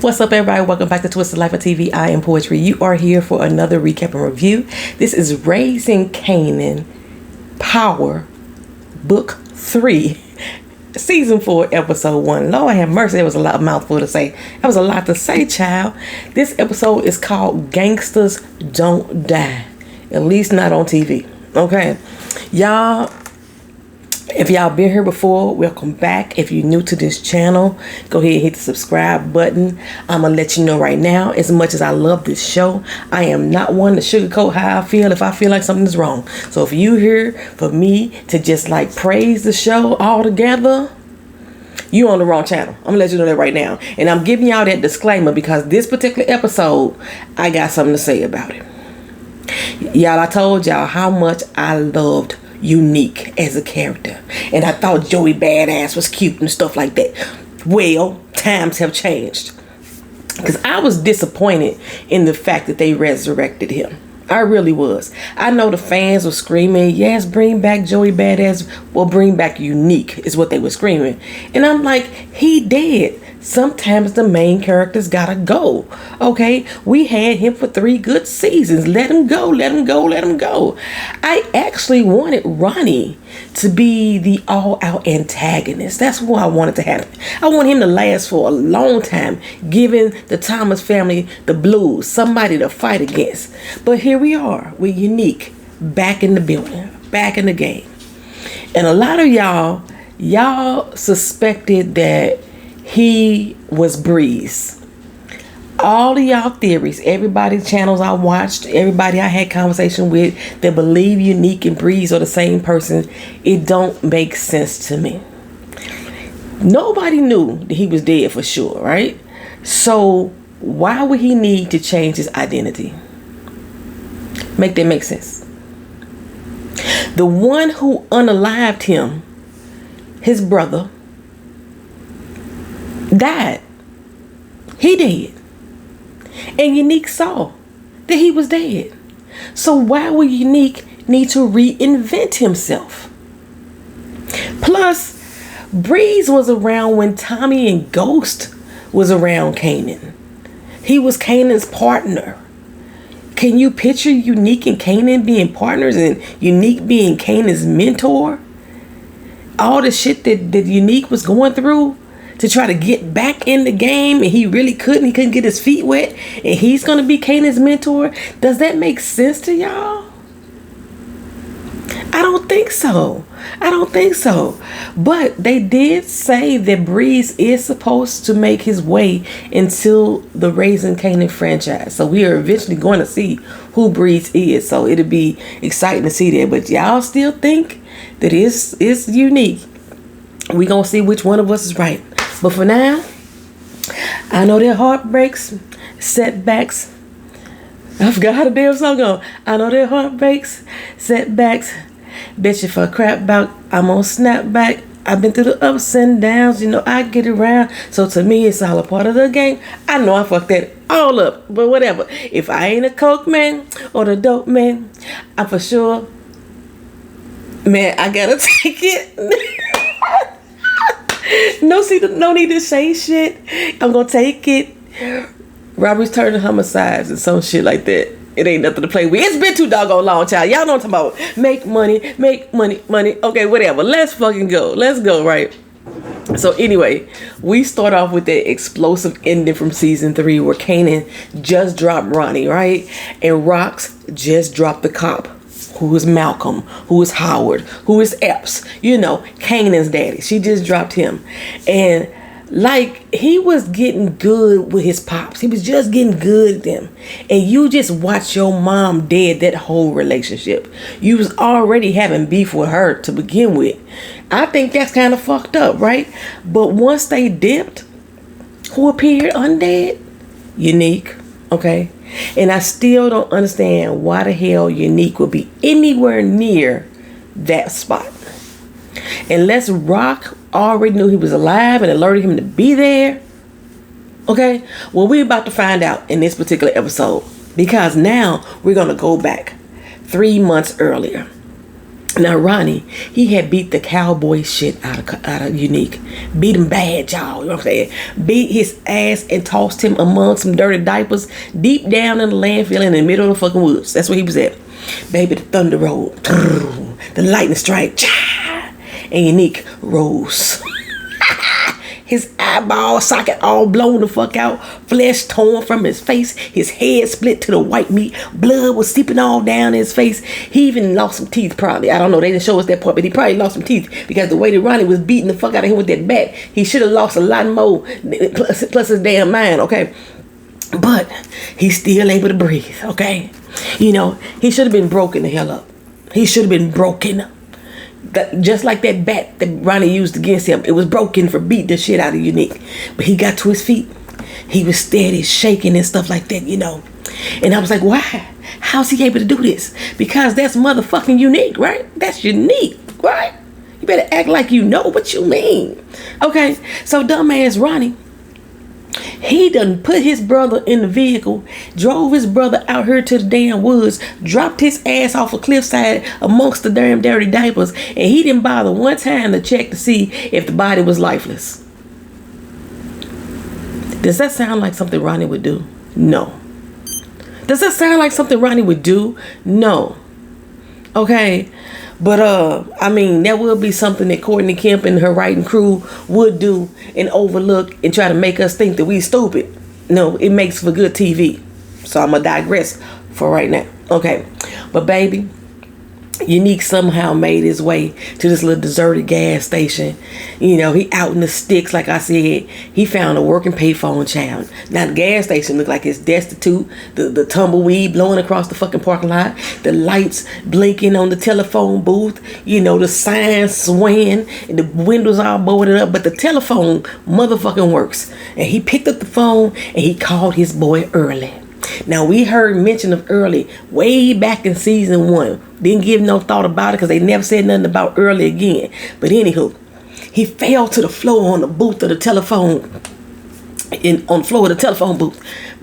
What's up, everybody? Welcome back to Twisted Life of TV. I am Poetry. You are here for another recap and review. This is Raising Kanan, Power, Book 3, Season 4, Episode 1. Lord have mercy, there was a lot of mouthful to say. That was a lot to say, child. This episode is called Gangsters Don't Die. At least not on TV. Okay? Y'all, if y'all been here before, welcome back. If you're new to this channel, go ahead and hit the subscribe button. I'm going to let you know right now, as much as I love this show, I am not one to sugarcoat how I feel if I feel like something's wrong. So if you here for me to just like praise the show all together, you on the wrong channel. I'm going to let you know that right now. And I'm giving y'all that disclaimer because this particular episode, I got something to say about it. Y'all, I told y'all how much I loved Unique as a character, and I thought Joey Badass was cute and stuff like that. Well, times have changed, because I was disappointed in the fact that they resurrected him. I really was. I know the fans were screaming, yes, bring back Joey Badass. Well, bring back Unique is what they were screaming. And I'm like, he dead. Sometimes the main characters gotta go. Okay, we had him for 3 good seasons. Let him go, let him go, let him go. I actually wanted Ronnie to be the all-out antagonist. That's what I wanted to happen. I want him to last for a long time, giving the Thomas family the blues, somebody to fight against. But here we are with Unique back in the building, back in the game. And a lot of y'all suspected that he was Breeze. All of y'all theories, everybody's channels I watched, everybody I had conversation with that believe Unique and Breeze are the same person, it don't make sense to me. Nobody knew that he was dead for sure, right? So why would he need to change his identity? Make that make sense. The one who unalived him, his brother, died. He dead. And Unique saw that he was dead. So why would Unique need to reinvent himself? Plus, Breeze was around when Tommy and Ghost was around Kanan. He was Kanan's partner. Can you picture Unique and Kanan being partners and Unique being Kanan's mentor? All the shit that Unique was going through to try to get back in the game, and he really couldn't. He couldn't get his feet wet, and he's going to be Kanan's mentor. Does that make sense to y'all? I don't think so. I don't think so. But they did say that Breeze is supposed to make his way into the Raising Kanan franchise. So we are eventually going to see who Breeze is. So it'll be exciting to see that. But y'all still think that it's Unique. We going to see which one of us is right. But for now, I know there are heartbreaks, setbacks. I forgot how the damn song go. I know there are heartbreaks, setbacks. Bet you for a crap about I'm on snap back. I've been through the ups and downs. You know, I get around. So to me, it's all a part of the game. I know I fucked that all up. But whatever. If I ain't a coke man or the dope man, I'm for sure. Man, I gotta take it. No need to say shit. I'm gonna take it. Robberies turn to homicides and some shit like that. It ain't nothing to play with. It's been too doggone long, child. Y'all know what I'm talking about. Make money. Okay, whatever. Let's fucking go. Let's go, right? So anyway, we start off with the explosive ending from season 3 where Kanan just dropped Ronnie, right? And Rox just dropped the cop. Who is Malcolm, who is Howard, who is Epps, you know, Kanan's daddy. She just dropped him. And like, he was getting good with his pops. He was just getting good at them. And you just watch your mom dead that whole relationship. You was already having beef with her to begin with. I think that's kind of fucked up, right? But once they dipped, who appeared undead? Unique, okay? And I still don't understand why the hell Unique would be anywhere near that spot. Unless Rock already knew he was alive and alerted him to be there. Okay? Well, we're about to find out in this particular episode. Because now we're going to go back 3 months earlier. Now Ronnie, he had beat the cowboy shit out of Unique. Beat him bad, y'all. You know what I'm saying? Beat his ass and tossed him among some dirty diapers deep down in the landfill in the middle of the fucking woods. That's where he was at. Baby, the thunder rolled. The lightning strike. And Unique rose. His eyeball socket all blown the fuck out. Flesh torn from his face. His head split to the white meat. Blood was seeping all down his face. He even lost some teeth probably. I don't know. They didn't show us that part. But he probably lost some teeth. Because the way that Ronnie was beating the fuck out of him with that bat. He should have lost a lot more. Plus his damn mind. Okay. But he's still able to breathe. Okay. You know. He should have been broken the hell up. He should have been broken up. Just like that bat that Ronnie used against him, it was broken for beating the shit out of Unique. But he got to his feet. He was steady, shaking and stuff like that, you know. And I was like, why? How's he able to do this? Because that's motherfucking Unique, right? That's Unique, right? You better act like you know what you mean. Okay, so dumbass Ronnie, he done put his brother in the vehicle, drove his brother out here to the damn woods, dropped his ass off a cliffside amongst the damn dirty diapers, and he didn't bother one time to check to see if the body was lifeless. Does that sound like something Ronnie would do? No. Does that sound like something Ronnie would do? No. Okay. But, I mean, that would be something that Courtney Kemp and her writing crew would do and overlook and try to make us think that we stupid. No, it makes for good TV. So I'm going to digress for right now. Okay. But, baby, Unique somehow made his way to this little deserted gas station. You know, he out in the sticks, like I said. He found a working payphone child. Now, the gas station looked like it's destitute. The tumbleweed blowing across the fucking parking lot. The lights blinking on the telephone booth. You know, the signs swaying. And the windows all boarded up. But the telephone motherfucking works. And he picked up the phone and he called his boy Early. Now, we heard mention of Early way back in season 1. Didn't give no thought about it because they never said nothing about Early again. But anywho, he fell to the floor on the booth of the telephone, on the floor of the telephone booth,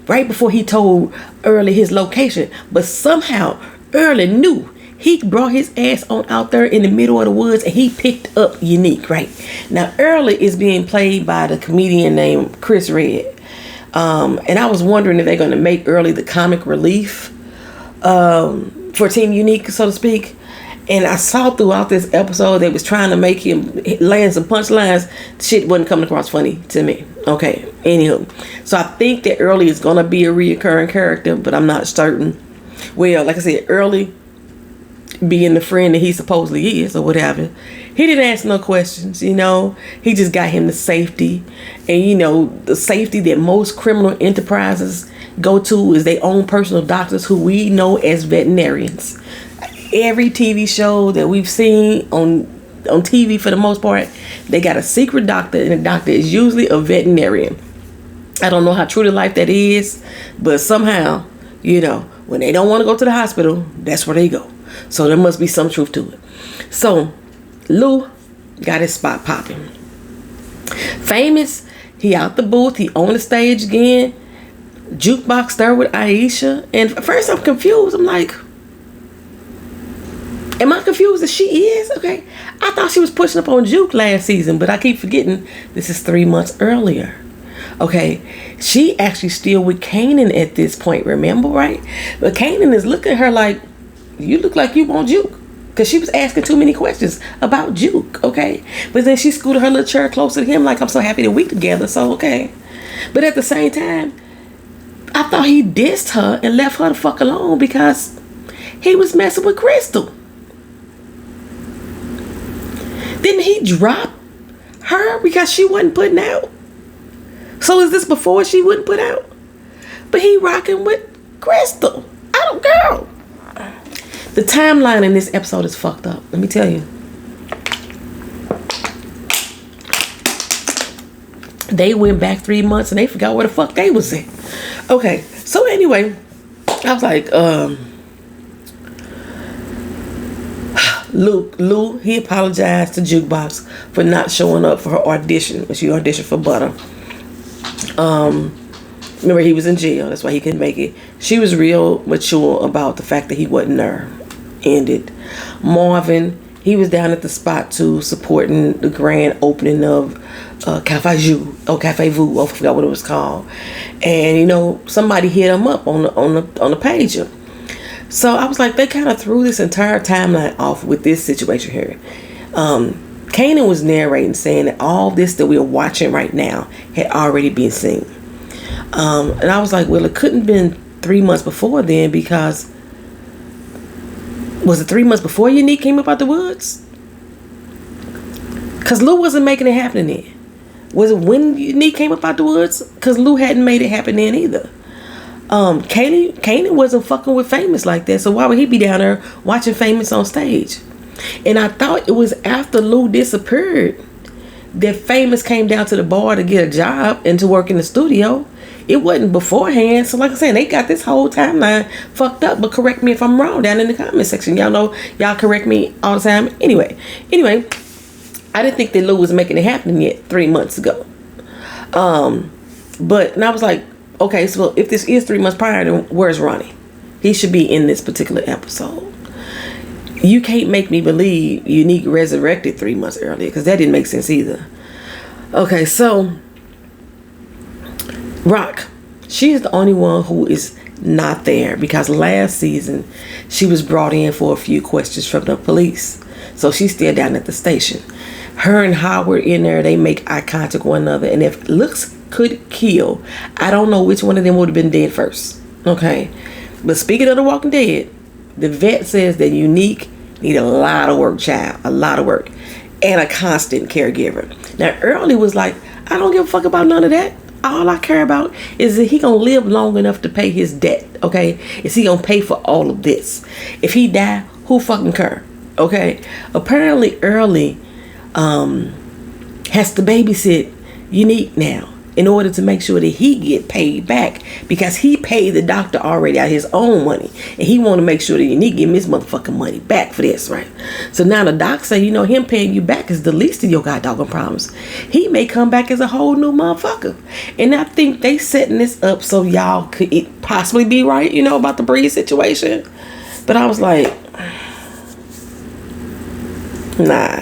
right before he told Early his location. But somehow, Early knew. He brought his ass on out there in the middle of the woods and he picked up Unique, right? Now, Early is being played by the comedian named Chris Redd. And I was wondering if they're going to make Early the comic relief for Team Unique, so to speak. And I saw throughout this episode they was trying to make him land some punchlines. Shit wasn't coming across funny to me. Okay, anywho. So I think that Early is going to be a reoccurring character, but I'm not certain. Well, like I said, Early being the friend that he supposedly is or whatever, he didn't ask no questions, you know. He just got him the safety. And, you know, the safety that most criminal enterprises go to is their own personal doctors who we know as veterinarians. Every TV show that we've seen on TV for the most part, they got a secret doctor, and the doctor is usually a veterinarian. I don't know how true to life that is, but somehow, you know, when they don't want to go to the hospital, that's where they go. So there must be some truth to it. So Lou got his spot popping. Famous, he out the booth, he on the stage again. Jukebox there with Aisha. And at first I'm confused. I'm like, am I confused that she is? Okay. I thought she was pushing up on Juke last season, but I keep forgetting this is 3 months earlier. Okay. She actually still with Kanan at this point, remember, right? But Kanan is looking at her like, you look like you want Juke. Because she was asking too many questions about Juke, okay? But then she scooted her little chair closer to him like, I'm so happy that we together, so okay. But at the same time, I thought he dissed her and left her the fuck alone because he was messing with Crystal. Didn't he drop her because she wasn't putting out? So is this before she wouldn't put out? But he rocking with Crystal. I don't girl. The timeline in this episode is fucked up. Let me tell you. They went back 3 months and they forgot where the fuck they was at. Okay. So anyway, I was like, Lou, he apologized to Jukebox for not showing up for her audition when she auditioned for Butter. Remember, he was in jail. That's why he couldn't make it. She was real mature about the fact that he wasn't there. ended. Marvin, he was down at the spot too, supporting the grand opening of Cafe Vu, I forgot what it was called. And you know, somebody hit him up on the pager. So I was like, they kind of threw this entire timeline off with this situation here. Kanan was narrating, saying that all this that we're watching right now had already been seen. And I was like, well, it couldn't have been 3 months before then, because was it 3 months before Unique came up out the woods? Because Lou wasn't making it happen then. Was it when Unique came up out the woods? Because Lou hadn't made it happen then either. Kanan wasn't fucking with Famous like that, so why would he be down there watching Famous on stage? And I thought it was after Lou disappeared that Famous came down to the bar to get a job and to work in the studio. It wasn't beforehand. So like I said, they got this whole timeline fucked up. But correct me if I'm wrong down in the comment section. Y'all know, y'all correct me all the time. Anyway, I didn't think that Lou was making it happen yet 3 months ago. But I was like, okay, so if this is 3 months prior, then where's Ronnie? He should be in this particular episode. You can't make me believe Unique resurrected 3 months earlier, because that didn't make sense either. Okay, so Rock, she is the only one who is not there, because last season she was brought in for a few questions from the police. So she's still down at the station. Her and Howard in there, they make eye contact with one another, and if looks could kill, I don't know which one of them would have been dead first. Okay, but speaking of the Walking Dead, the vet says that Unique need a lot of work, child, a lot of work, and a constant caregiver. Now Early was like, I don't give a fuck about none of that. All I care about is that he gonna live long enough to pay his debt. Okay, is he gonna pay for all of this? If he die, who fucking care? Okay, apparently Early has to babysit Unique now in order to make sure that he get paid back, because he paid the doctor already out of his own money, and he want to make sure that Unique give him his motherfucking money back for this, right? So now the doc say, you know, him paying you back is the least of your goddamn problems. He may come back as a whole new motherfucker. And I think they setting this up so y'all could it possibly be right, you know, about the Breeze situation. But I was like, nah.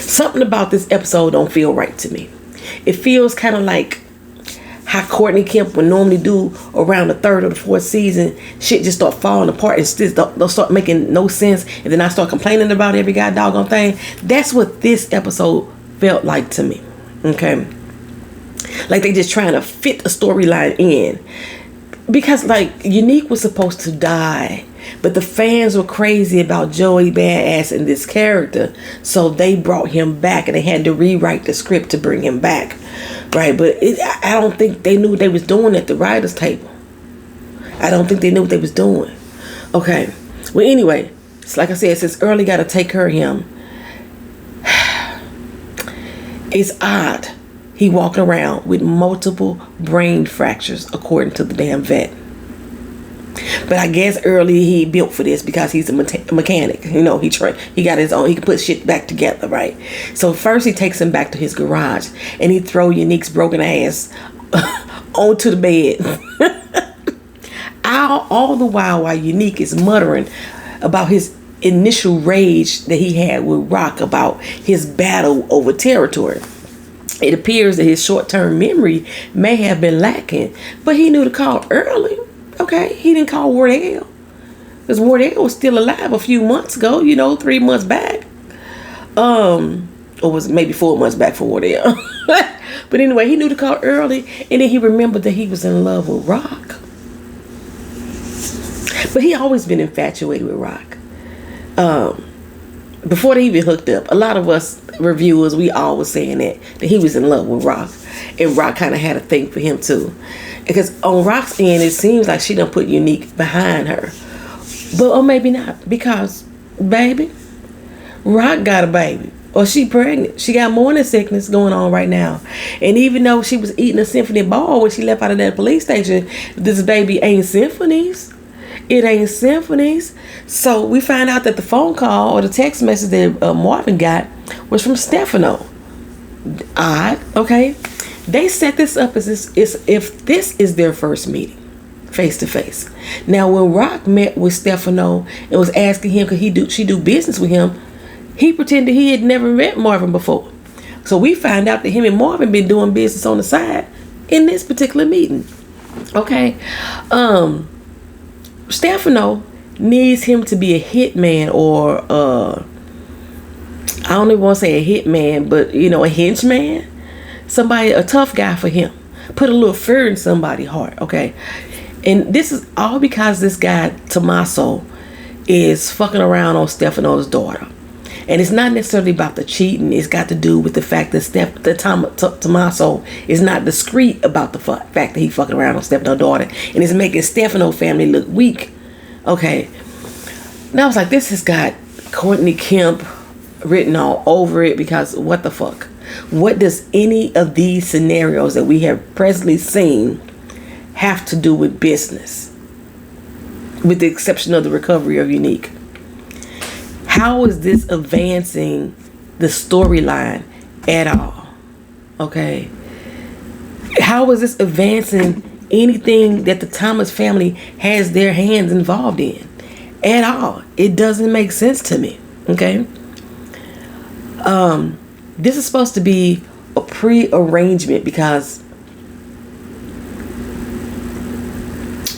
Something about this episode don't feel right to me. It feels kind of like how Courtney Kemp would normally do around the third or the fourth season. Shit just start falling apart and still don't start making no sense. And then I start complaining about every goddamn thing. That's what this episode felt like to me. Okay. Like they just trying to fit a storyline in. Because like Unique was supposed to die, but the fans were crazy about Joey Badass and this character, so they brought him back, and they had to rewrite the script to bring him back, right? But I don't think they knew what they was doing at the writers' table. I don't think they knew what they was doing. Okay, well anyway, it's like I said, since Early got to take care of him, it's odd. He walking around with multiple brain fractures, according to the damn vet. But I guess Early he built for this because he's a mechanic. You know, he got his own. He can put shit back together, right? So first he takes him back to his garage, and he throw Unique's broken ass onto the bed. all the while Unique is muttering about his initial rage that he had with Rock about his battle over territory. It appears that his short-term memory may have been lacking, but he knew to call Early. Okay, he didn't call Wardell, because Wardell was still alive a few months ago, you know, 3 months back. Or was it maybe 4 months back for Wardell? But anyway, he knew to call Early, and then he remembered that he was in love with Rock. But he always been infatuated with Rock. Before they even hooked up, a lot of us reviewers, we all was saying that he was in love with Rock, and Rock kind of had a thing for him too. Because on Rock's end, it seems like she done put Unique behind her, or maybe not, because baby, Rock got a baby, or she pregnant. She got morning sickness going on right now, and even though she was eating a symphony ball when she left out of that police station, this baby ain't symphonies. It ain't symphonies. So we find out that the phone call or the text message that Marvin got was from Stefano. Odd, okay? They set this up as if this is their first meeting. face to face. Now, when Rock met with Stefano and was asking him could she do business with him, he pretended he had never met Marvin before. So we find out that him and Marvin been doing business on the side in this particular meeting. Okay. Stefano needs him to be a hitman, or I don't even want to say a hitman, but a henchman, a tough guy for him. Put a little fear in somebody's heart. Okay. And this is all because this guy, Tommaso, is fucking around on Stefano's daughter. And it's not necessarily about the cheating. It's got to do with the fact that Tommaso is not discreet about the fact that he fucking around on Stefano's daughter. And it's making Stefano's family look weak. Okay. Now I was like, this has got Courtney Kemp written all over it, because what the fuck? What does any of these scenarios that we have presently seen have to do with business, with the exception of the recovery of Unique? How is this advancing the storyline at all? Okay. How is this advancing anything that the Thomas family has their hands involved in at all? It doesn't make sense to me. Okay. This is supposed to be a pre-arrangement, because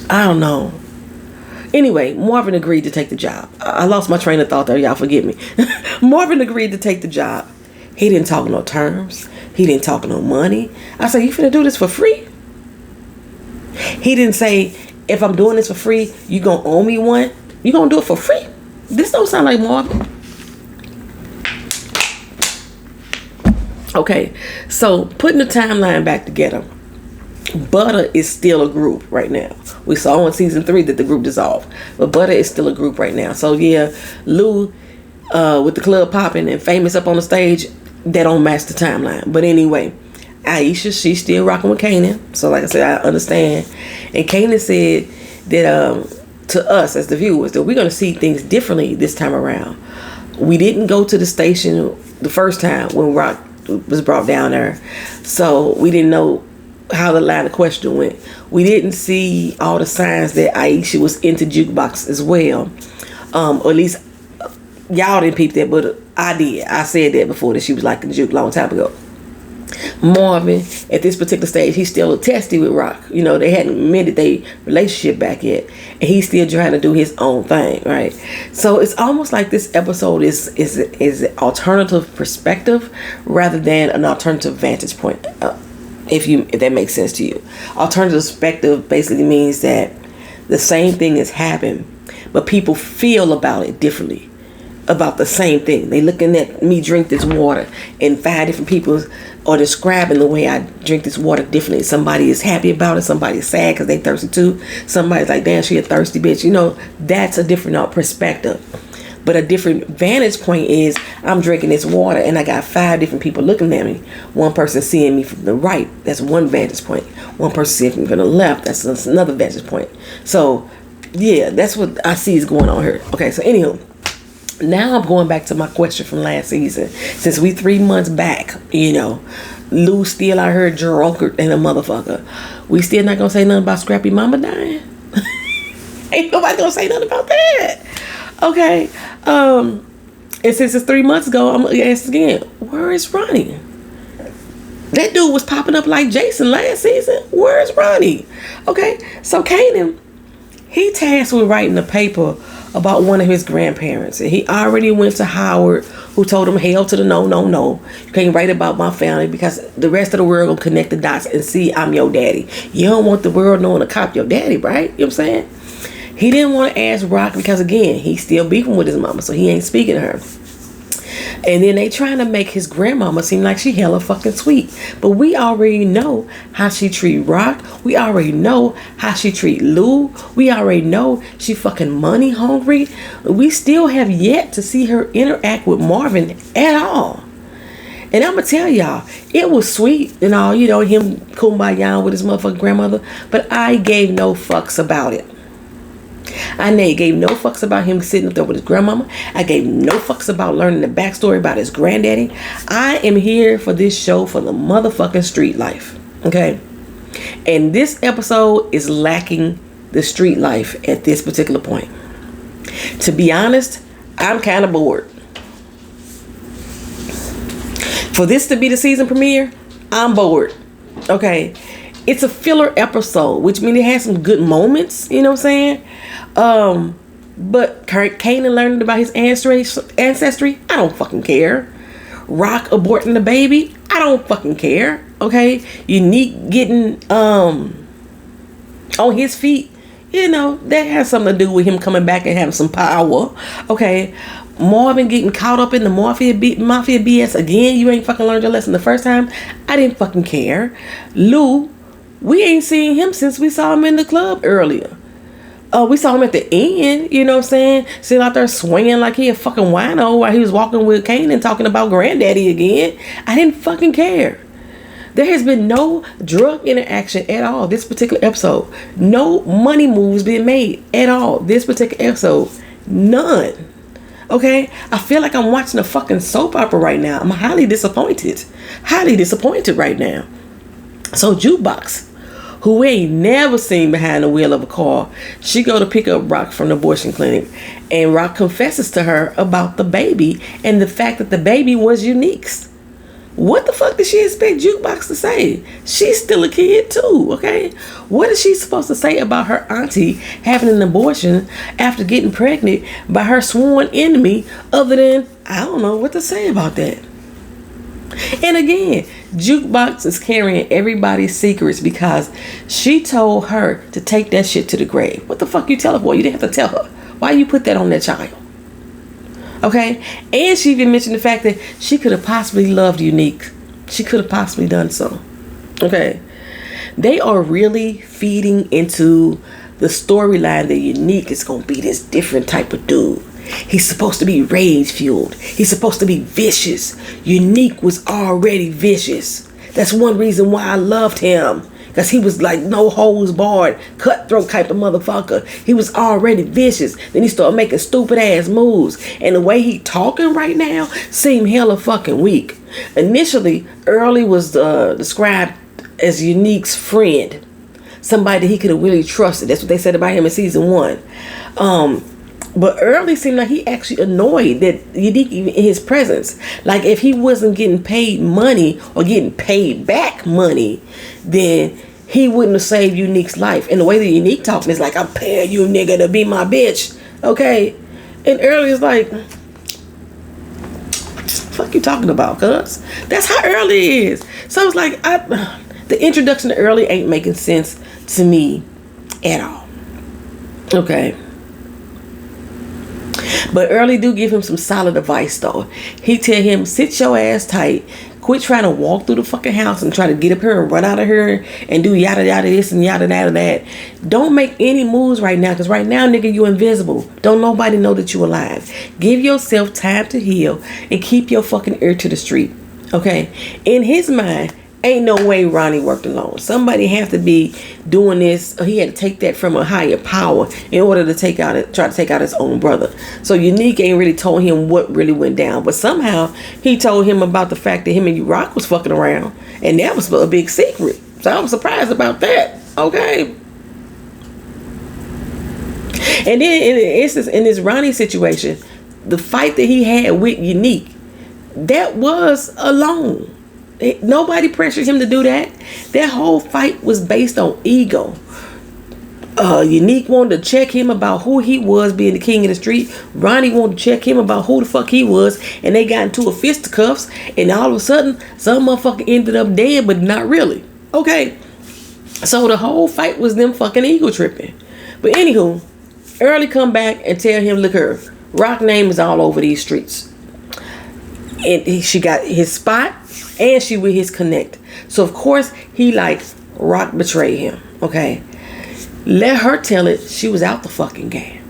I don't know. Anyway, Marvin agreed to take the job. I lost my train of thought there. Y'all forgive me. Marvin agreed to take the job. He didn't talk no terms. He didn't talk no money. I said, you finna do this for free? He didn't say, if I'm doing this for free, you gonna owe me one? You gonna do it for free? This don't sound like Marvin. Okay, so putting the timeline back together, Butter is still a group right now. We saw in season 3 that the group dissolved, but Butter is still a group right now. So yeah, Lou with the club popping and Famous up on the stage, that don't match the timeline. But anyway, Aisha, she's still rocking with Kanan. So like I said, I understand. And Kanan said that to us as the viewers, that we're going to see things differently this time around. We didn't go to the station the first time when Rock was brought down there, so we didn't know how the line of question went. We didn't see all the signs that Aisha was into jukebox as well, or at least y'all didn't peep that, but I did. I said that before, that she was like the juke long time ago. Marvin, at this particular stage, he's still testy with Rock. They hadn't mended their relationship back yet, and he's still trying to do his own thing, right? So it's almost like this episode is an alternative perspective rather than an alternative vantage point. If that makes sense to you. Alternative perspective basically means that the same thing has happened, but people feel about it differently, about the same thing. They looking at me drink this water, and 5 different people are describing the way I drink this water differently. Somebody is happy about it. Somebody is sad because they thirsty too. Somebody's like, damn, she a thirsty bitch. That's a different perspective. But a different vantage point is, I'm drinking this water and I got 5 different people looking at me. One person seeing me from the right. That's one vantage point. One person seeing me from the left. That's another vantage point. So, yeah, that's what I see is going on here. Okay, so anywho, now I'm going back to my question from last season. Since we 3 months back, Lou still out here drunk and a motherfucker. We still not going to say nothing about Scrappy Mama dying? Ain't nobody going to say nothing about that. Okay, and since it's 3 months ago, I'm gonna ask again, where is Ronnie? That dude was popping up like Jason last season. Where is Ronnie? Okay, so Kanan, he tasked with writing a paper about one of his grandparents, and he already went to Howard, who told him, hell to the no. You can't write about my family because the rest of the world will connect the dots and see I'm your daddy. You don't want the world knowing to cop your daddy, right? You know what I'm saying? He didn't want to ask Rock because, again, he's still beefing with his mama, so he ain't speaking to her. And then they trying to make his grandmama seem like she hella fucking sweet. But we already know how she treat Rock. We already know how she treat Lou. We already know she fucking money hungry. We still have yet to see her interact with Marvin at all. And I'm going to tell y'all, it was sweet and all, him kumbaya with his motherfucking grandmother. But I gave no fucks about it. I gave no fucks about him sitting up there with his grandmama. I gave no fucks about learning the backstory about his granddaddy. I am here for this show for the motherfucking street life. Okay? And this episode is lacking the street life at this particular point. To be honest, I'm kind of bored. For this to be the season premiere, I'm bored. Okay. It's a filler episode, which means it has some good moments, you know what I'm saying? But Kanan learning about his ancestry, I don't fucking care. Rock aborting the baby, I don't fucking care. Okay? Unique getting on his feet, you know, that has something to do with him coming back and having some power. Okay? Marvin getting caught up in the mafia BS again. You ain't fucking learned your lesson the first time. I didn't fucking care. Lou, we ain't seen him since we saw him in the club earlier. We saw him at the end, you know what I'm saying? Sitting out there swinging like he a fucking wino while he was walking with Kanan talking about granddaddy again. I didn't fucking care. There has been no drug interaction at all this particular episode. No money moves being made at all this particular episode. None. Okay? I feel like I'm watching a fucking soap opera right now. I'm highly disappointed. Highly disappointed right now. So Jukebox, who we ain't never seen behind the wheel of a car, she go to pick up Rock from the abortion clinic, and Rock confesses to her about the baby and the fact that the baby was Unique's. What the fuck did she expect Jukebox to say? She's still a kid too, okay? What is she supposed to say about her auntie having an abortion after getting pregnant by her sworn enemy, other than, I don't know what to say about that. And again, Jukebox is carrying everybody's secrets because she told her to take that shit to the grave. What the fuck you tell her for? You didn't have to tell her. Why you put that on that child? Okay? And she even mentioned the fact that she could have possibly loved Unique. She could have possibly done so. Okay? They are really feeding into the storyline that Unique is going to be this different type of dude. He's supposed to be rage fueled. He's supposed to be vicious. Unique was already vicious. That's one reason why I loved him. Because he was like no holds barred, cutthroat type of motherfucker. He was already vicious. Then he started making stupid ass moves. And the way he talking right now seemed hella fucking weak. Initially, Early was described as Unique's friend. Somebody that he could have really trusted. That's what they said about him in season 1. But Early seemed like he actually annoyed that Unique even in his presence. Like if he wasn't getting paid money or getting paid back money, then he wouldn't have saved Unique's life. And the way that Unique talking is like, I'm paying you nigga to be my bitch. Okay? And Early is like, fuck you talking about, cuz? That's how Early is. So it's like, the introduction to Early ain't making sense to me at all. Okay? But Early do give him some solid advice though. He tell him, sit your ass tight. Quit trying to walk through the fucking house and try to get up here and run out of here and do yada yada this and yada yada that. Don't make any moves right now, because right now, nigga, you invisible. Don't nobody know that you alive. Give yourself time to heal and keep your fucking ear to the street. Okay? In his mind, ain't no way Ronnie worked alone. Somebody have to be doing this. He had to take that from a higher power in order to try to take out his own brother. So Unique ain't really told him what really went down. But somehow he told him about the fact that him and Rock was fucking around. And that was a big secret. So I'm surprised about that. Okay. And then in this Ronnie situation, the fight that he had with Unique, that was alone. Nobody pressured him to do that. That whole fight was based on ego. Unique wanted to check him about who he was being the king of the street. Ronnie wanted to check him about who the fuck he was. And they got into a fisticuffs. And all of a sudden, some motherfucker ended up dead, but not really. Okay. So the whole fight was them fucking ego tripping. But anywho, Early come back and tell him, look her, Rock name is all over these streets. And she got his spot. And she with his connect. So of course he like Rock betrayed him. Okay. Let her tell it. She was out the fucking game.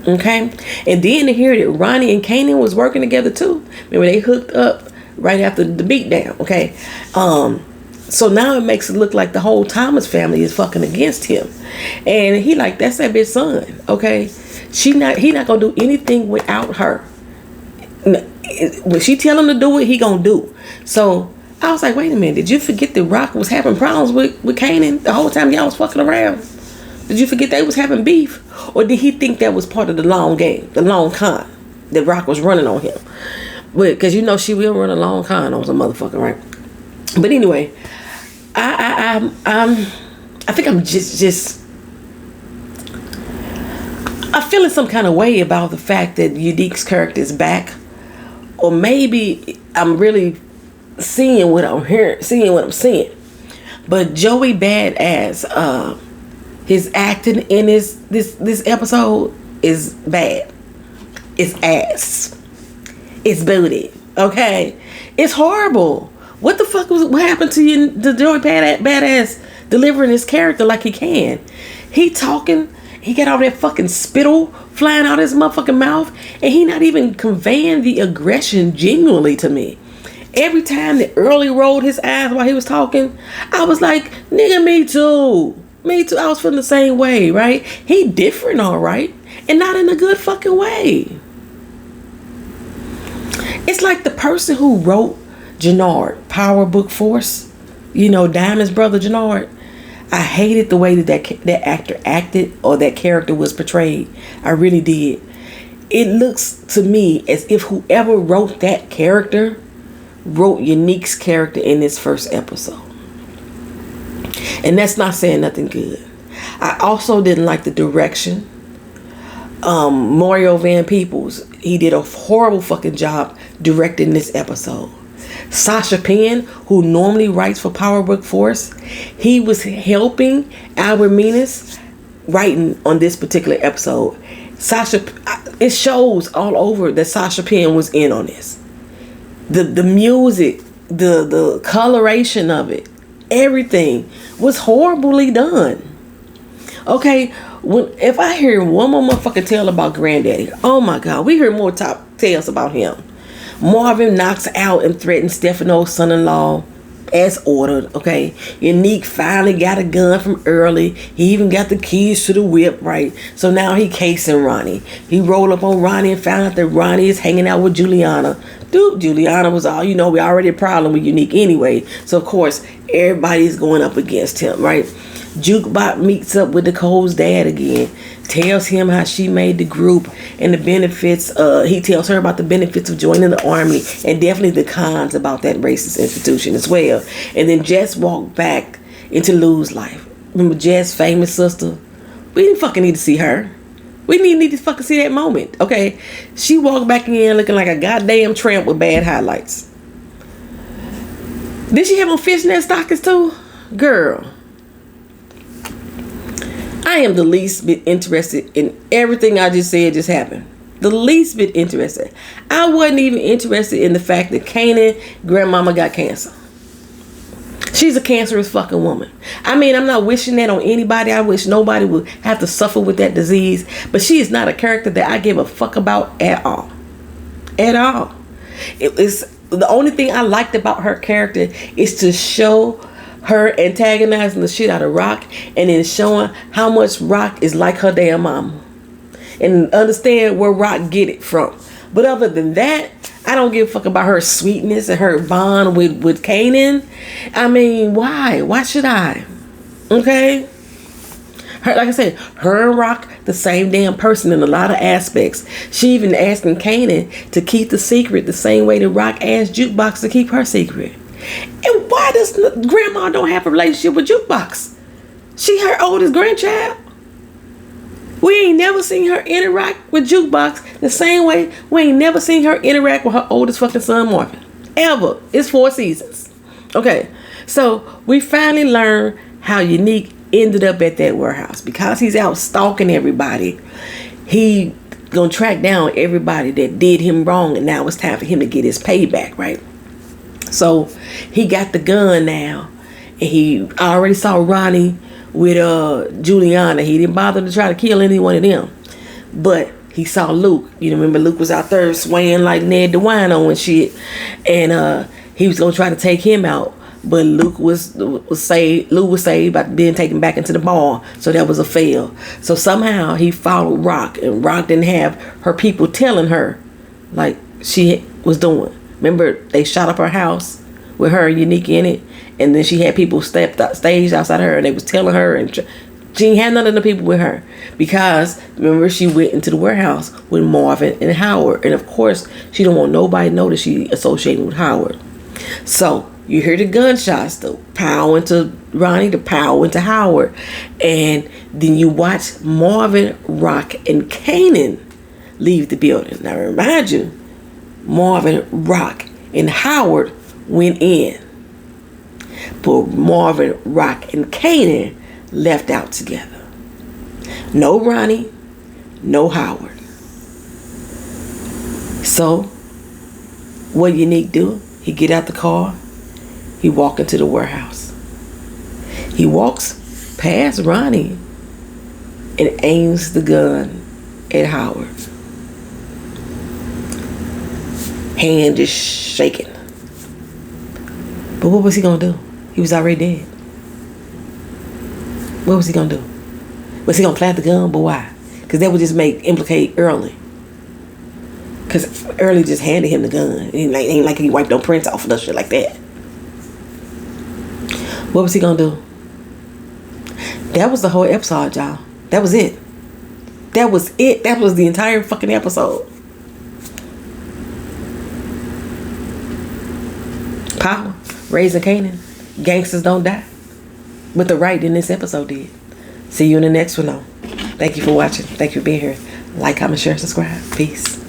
Okay. And then to hear that Ronnie and Kanan was working together too. Remember they hooked up right after the beatdown. Okay. So now it makes it look like the whole Thomas family is fucking against him. And he like, that's that bitch son. Okay. He not gonna do anything without her. When she tell him to do it, he gonna do. So I was like, wait a minute, did you forget that Rock was having problems with Kanan the whole time y'all was fucking around? Did you forget they was having beef? Or did he think that was part of the long game, the long con that Rock was running on him? But because you know she will run a long con on some motherfucker, right? But anyway, I think I'm just I'm feeling some kind of way about the fact that Unique's character is back, or maybe I'm really seeing what I'm hearing, seeing what I'm seeing. But Joey Badass, his acting in this episode is bad. It's ass. It's booty. Okay, it's horrible. What the fuck what happened to you? The Joey Badass delivering his character like he can. He talking. He got all that fucking spittle flying out his motherfucking mouth, and he not even conveying the aggression genuinely to me. Every time that Early rolled his eyes while he was talking, I was like, nigga, me too. Me too. I was feeling the same way, right? He different, all right, and not in a good fucking way. It's like the person who wrote Jannard, Power Book Force, you know, Diamond's brother Jannard. I hated the way that actor acted or that character was portrayed. I really did. It looks to me as if whoever wrote that character wrote Unique's character in this first episode. And that's not saying nothing good. I also didn't like the direction. Mario Van Peebles, he did a horrible fucking job directing this episode. Sasha Penn, who normally writes for Power Book Force, he was helping Albert Minas writing on this particular episode. It shows all over that Sasha Penn was in on this. The music, the coloration of it, everything was horribly done. Okay, if I hear one more motherfucking tale about Granddaddy, oh my God, we hear more top tales about him. Marvin knocks out and threatens Stefano's son-in-law as ordered. Okay, Unique finally got a gun from Early. He even got the keys to the whip, right? So now he casing Ronnie. He rolled up on Ronnie and found out that Ronnie is hanging out with Juliana. Dude, Juliana was all, you know, we already a problem with Unique anyway. So of course everybody's going up against him, right? Jukebot meets up with Nicole's dad again, tells him how she made the group and the benefits. He tells her about the benefits of joining the army and definitely the cons about that racist institution as well. And then Jess walked back into Lou's life. Remember Jess' famous sister? We didn't fucking need to see her. We need to fucking see that moment, okay? She walked back in looking like a goddamn tramp with bad highlights. Did she have on fishnet stockings too? Girl. I am the least bit interested in everything I just said just happened. The least bit interested. I wasn't even interested in the fact that Kanan grandmama got cancer. She's a cancerous fucking woman. I mean, I'm not wishing that on anybody. I wish nobody would have to suffer with that disease. But she is not a character that I give a fuck about at all. At all. It's the only thing I liked about her character is to show her antagonizing the shit out of Rock and then showing how much Rock is like her damn mama. And understand where Rock get it from. But other than that, I don't give a fuck about her sweetness and her bond with Kanan. I mean, why? Why should I? Okay? Her, like I said, her and Rock, the same damn person in a lot of aspects. She even asking Kanan to keep the secret the same way that Rock asked Jukebox to keep her secret. And why does Grandma don't have a relationship with Jukebox? She her oldest grandchild. We ain't never seen her interact with Jukebox the same way we ain't never seen her interact with her oldest fucking son Marvin. Ever. It's 4 seasons. Okay. So we finally learned how Unique ended up at that warehouse. Because he's out stalking everybody, he gonna track down everybody that did him wrong, and now it's time for him to get his payback, right? So he got the gun now, and he already saw Ronnie with Juliana. He didn't bother to try to kill any one of them, but he saw Luke. You remember Luke was out there swaying like Ned DeWino and shit, and he was gonna try to take him out, but Luke was saved. Luke was saved by being taken back into the bar, so that was a fail. So somehow he followed Rock, and Rock didn't have her people telling her like she was doing. Remember, they shot up her house with her Unique in it, and then she had people staged outside her, and they was telling her and She ain't had none of the people with her because remember she went into the warehouse with Marvin and Howard, and of course she don't want nobody to know that she associated with Howard. So you hear the gunshots, the pow into Ronnie, the pow into Howard, and then you watch Marvin, Rock, and Kanan leave the building. Now remind you, Marvin, Rock, and Howard went in, but Marvin, Rock, and Kanan left out together. No Ronnie, no Howard. So what Unique do? He get out the car. He walk into the warehouse. He walks past Ronnie and aims the gun at Howard. Hand is shaking. But what was he gonna do? He was already dead. What was he gonna do? Was he gonna plant the gun? But why? Because that would just implicate Early. Because Early just handed him the gun. It ain't like he wiped no prints off and shit like that. What was he gonna do? That was the whole episode, y'all. That was it. That was it. That was the entire fucking episode. Power. Raising Kanan. Gangsters don't die. But the right in this episode did. See you in the next one, though. Thank you for watching. Thank you for being here. Like, comment, share, subscribe. Peace.